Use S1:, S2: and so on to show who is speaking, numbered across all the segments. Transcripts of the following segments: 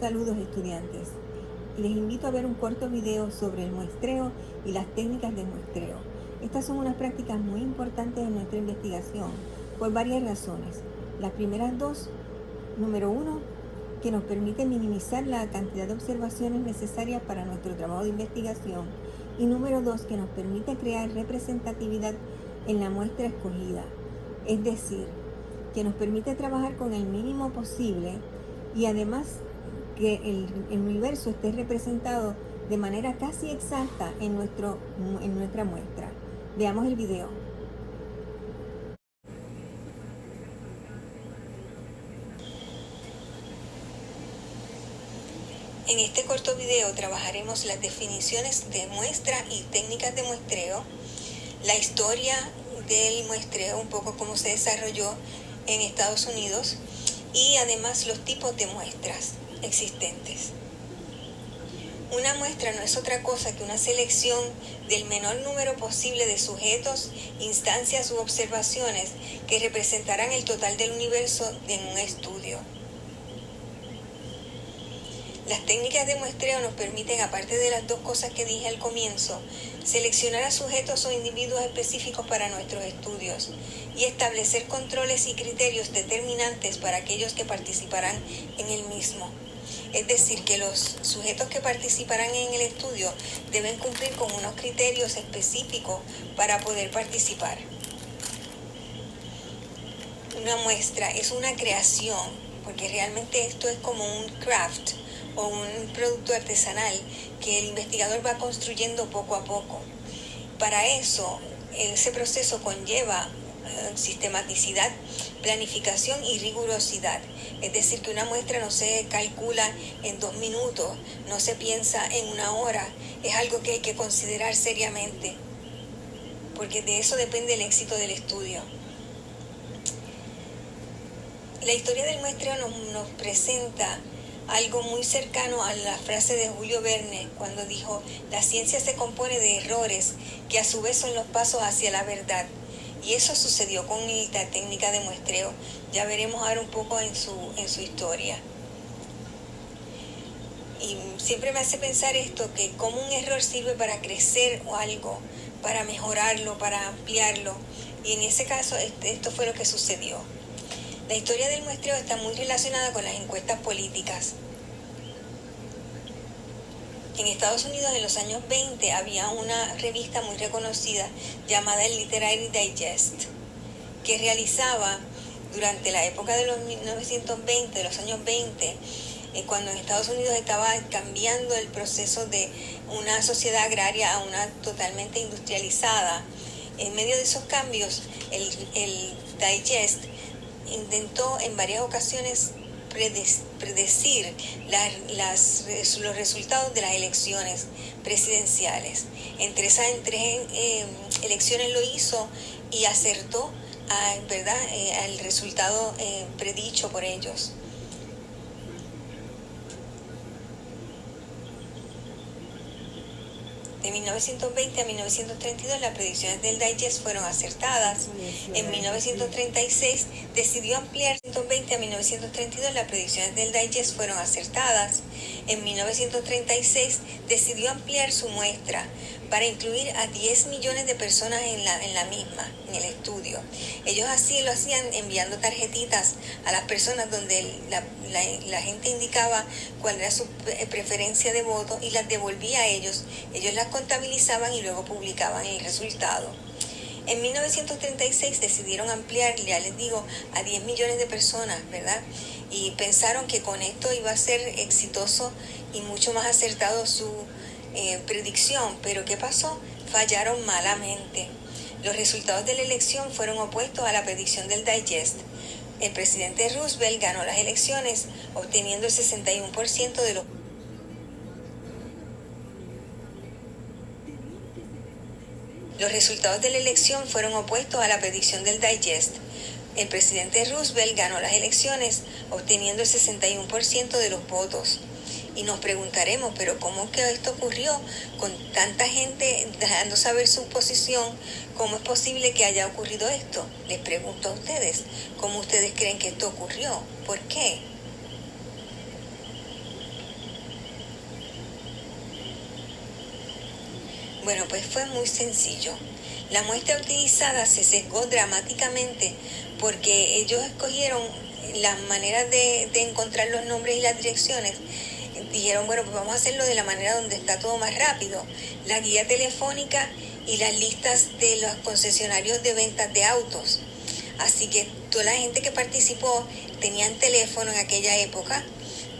S1: Saludos estudiantes. Les invito a ver un corto video sobre el muestreo y las técnicas de muestreo. Estas son unas prácticas muy importantes en nuestra investigación por varias razones. Las primeras dos, número uno, que nos permite minimizar la cantidad de observaciones necesarias para nuestro trabajo de investigación, y número dos, que nos permite crear representatividad en la muestra escogida, es decir, que nos permite trabajar con el mínimo posible y además que el universo esté representado de manera casi exacta en nuestra muestra. Veamos el video. En este corto video trabajaremos las definiciones de muestra y técnicas de muestreo, la historia del muestreo, un poco cómo se desarrolló en Estados Unidos, y además los tipos de muestras existentes. Una muestra no es otra cosa que una selección del menor número posible de sujetos, instancias u observaciones que representarán el total del universo en un estudio. Las técnicas de muestreo nos permiten, aparte de las dos cosas que dije al comienzo, seleccionar a sujetos o individuos específicos para nuestros estudios y establecer controles y criterios determinantes para aquellos que participarán en el mismo. Es decir, que los sujetos que participarán en el estudio deben cumplir con unos criterios específicos para poder participar. Una muestra es una creación, porque realmente esto es como un craft o un producto artesanal que el investigador va construyendo poco a poco. Para eso, ese proceso conlleva sistematicidad, planificación y rigurosidad. Es decir, que una muestra no se calcula en 2 minutos, no se piensa en 1 hora, es algo que hay que considerar seriamente, porque de eso depende el éxito del estudio. La historia del muestreo nos presenta algo muy cercano a la frase de Julio Verne cuando dijo: la ciencia se compone de errores que a su vez son los pasos hacia la verdad. Y eso sucedió con la técnica de muestreo. Ya veremos ahora un poco en su historia. Y siempre me hace pensar esto, que como un error sirve para crecer o algo, para mejorarlo, para ampliarlo. Y en ese caso esto fue lo que sucedió. La historia del muestreo está muy relacionada con las encuestas políticas. En Estados Unidos, en los años 20, había una revista muy reconocida llamada el Literary Digest, que realizaba durante la época de los 1920, de los años 20, cuando en Estados Unidos estaba cambiando el proceso de una sociedad agraria a una totalmente industrializada. En medio de esos cambios, el Digest intentó en varias ocasiones predecir los resultados de las elecciones presidenciales. Entre esas elecciones lo hizo y acertó al resultado predicho por ellos. De 1920 a 1932 las predicciones del Digest fueron acertadas. En 1936 decidió ampliar. 1920 a 1932 las predicciones del Digest fueron acertadas. En 1936 decidió ampliar su muestra para incluir a 10 millones de personas en la misma, en el estudio. Ellos así lo hacían enviando tarjetitas a las personas donde la gente indicaba cuál era su preferencia de voto y las devolvía a ellos. Ellos las contabilizaban y luego publicaban el resultado. En 1936 decidieron ampliar, ya les digo, a 10 millones de personas, ¿verdad? Y pensaron que con esto iba a ser exitoso y mucho más acertado su predicción. Pero ¿qué pasó? Fallaron malamente. Los resultados de la elección fueron opuestos a la predicción del Digest. El presidente Roosevelt ganó las elecciones, obteniendo el 61% de los... Los resultados de la elección fueron opuestos a la predicción del Digest. El presidente Roosevelt ganó las elecciones, obteniendo el 61% de los votos. Y nos preguntaremos, ¿pero cómo que esto ocurrió? Con tanta gente dejando saber su posición, ¿cómo es posible que haya ocurrido esto? Les pregunto a ustedes, ¿cómo ustedes creen que esto ocurrió? ¿Por qué? Bueno, pues fue muy sencillo. La muestra utilizada se sesgó dramáticamente porque ellos escogieron las maneras de encontrar los nombres y las direcciones. Dijeron, bueno, pues vamos a hacerlo de la manera donde está todo más rápido. La guía telefónica y las listas de los concesionarios de ventas de autos. Así que toda la gente que participó tenían teléfono en aquella época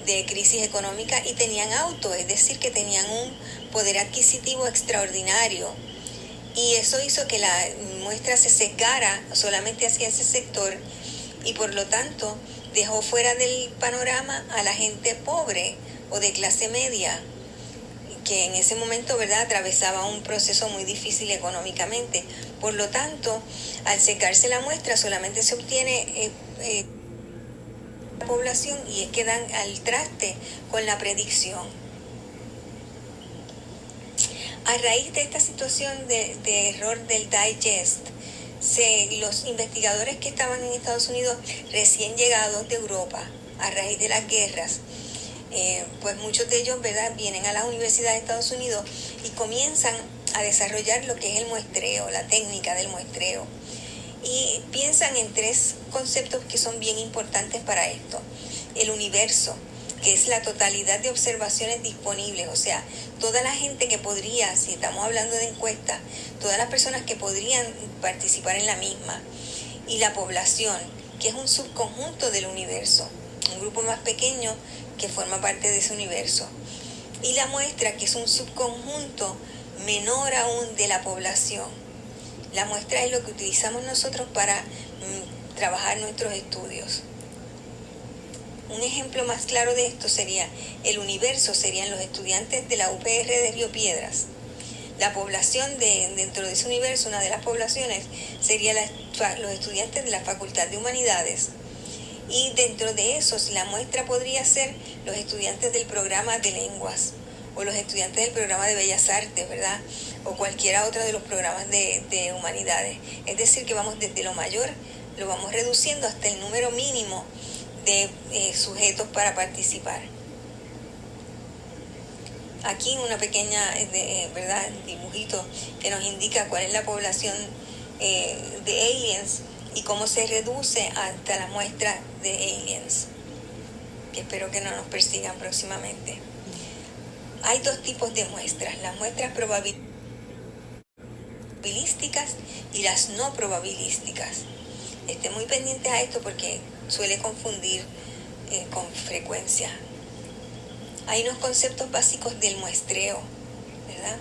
S1: de crisis económica y tenían auto, es decir, que tenían un poder adquisitivo extraordinario. Y eso hizo que la muestra se sesgara solamente hacia ese sector y por lo tanto dejó fuera del panorama a la gente pobre o de clase media, que en ese momento, ¿verdad?, atravesaba un proceso muy difícil económicamente. Por lo tanto, al secarse la muestra solamente se obtiene la población y es que dan al traste con la predicción. A raíz de esta situación de error del digest, los investigadores que estaban en Estados Unidos recién llegados de Europa a raíz de las guerras, pues muchos de ellos, ¿verdad?, vienen a las universidades de Estados Unidos y comienzan a desarrollar lo que es el muestreo, la técnica del muestreo. Y piensan en tres conceptos que son bien importantes para esto. El universo, que es la totalidad de observaciones disponibles, o sea, toda la gente que podría, si estamos hablando de encuestas, todas las personas que podrían participar en la misma. Y la población, que es un subconjunto del universo, un grupo más pequeño que forma parte de ese universo. Y la muestra, que es un subconjunto menor aún de la población. La muestra es lo que utilizamos nosotros para trabajar nuestros estudios. Un ejemplo más claro de esto sería el universo, serían los estudiantes de la UPR de Río Piedras. La población dentro de ese universo, una de las poblaciones, sería los estudiantes de la Facultad de Humanidades. Y dentro de esos, la muestra podría ser los estudiantes del programa de lenguas o los estudiantes del programa de bellas artes, ¿verdad?, o cualquiera otra de los programas de humanidades. Es decir, que vamos desde lo mayor, lo vamos reduciendo hasta el número mínimo de sujetos para participar. Aquí una pequeña, ¿verdad?, dibujito que nos indica cuál es la población de aliens y cómo se reduce hasta la muestra de aliens, que espero que no nos persigan próximamente. Hay dos tipos de muestras, las muestras probabilísticas y las no probabilísticas. Estén muy pendientes a esto porque suele confundir con frecuencia. Hay unos conceptos básicos del muestreo, ¿verdad?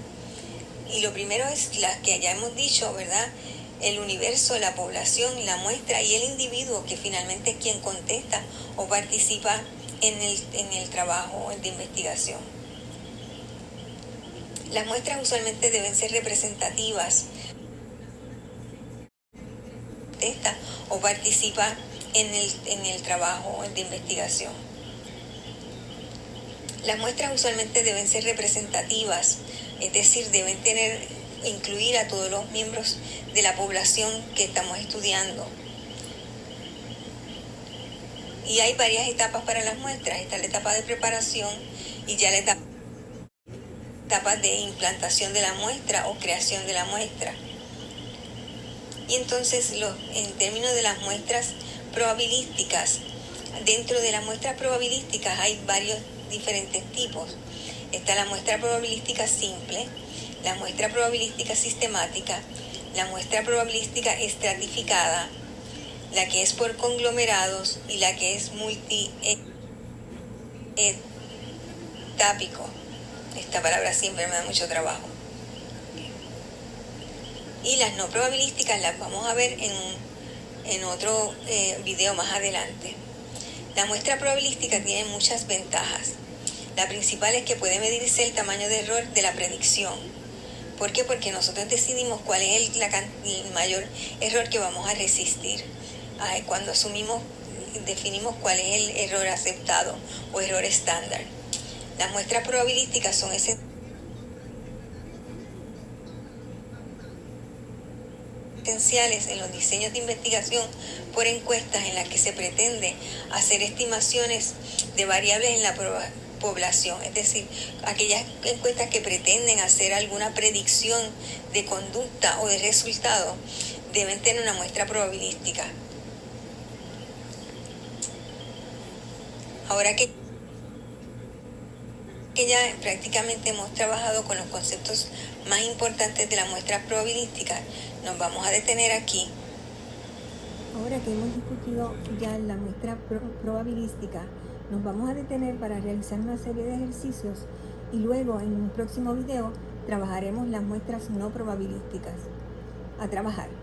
S1: Y lo primero es las que ya hemos dicho, ¿verdad? El universo, la población, la muestra y el individuo, que finalmente es quien contesta o participa en el trabajo de investigación. Las muestras usualmente deben ser representativas, contesta o participa en el trabajo de investigación. Las muestras usualmente deben ser representativas, es decir, deben incluir a todos los miembros de la población que estamos estudiando. Y hay varias etapas para las muestras. Está la etapa de preparación y ya la etapa de implantación de la muestra o creación de la muestra. Y entonces, en términos de las muestras probabilísticas, dentro de las muestras probabilísticas hay varios diferentes tipos. Está la muestra probabilística simple, la muestra probabilística sistemática, la muestra probabilística estratificada, la que es por conglomerados y la que es multi-etápico. Esta palabra siempre me da mucho trabajo. Y las no probabilísticas las vamos a ver en otro video más adelante. La muestra probabilística tiene muchas ventajas. La principal es que puede medirse el tamaño de error de la predicción. ¿Por qué? Porque nosotros decidimos cuál es el mayor error que vamos a resistir. Cuando definimos cuál es el error aceptado o error estándar. Las muestras probabilísticas son esenciales en los diseños de investigación por encuestas en las que se pretende hacer estimaciones de variables en la población, es decir, aquellas encuestas que pretenden hacer alguna predicción de conducta o de resultado deben tener una muestra probabilística. Ahora que ya prácticamente hemos trabajado con los conceptos más importantes de la muestra probabilística, nos vamos a detener aquí. Ahora que hemos discutido ya la muestra probabilística, nos vamos a detener para realizar una serie de ejercicios y luego en un próximo video trabajaremos las muestras no probabilísticas. A trabajar.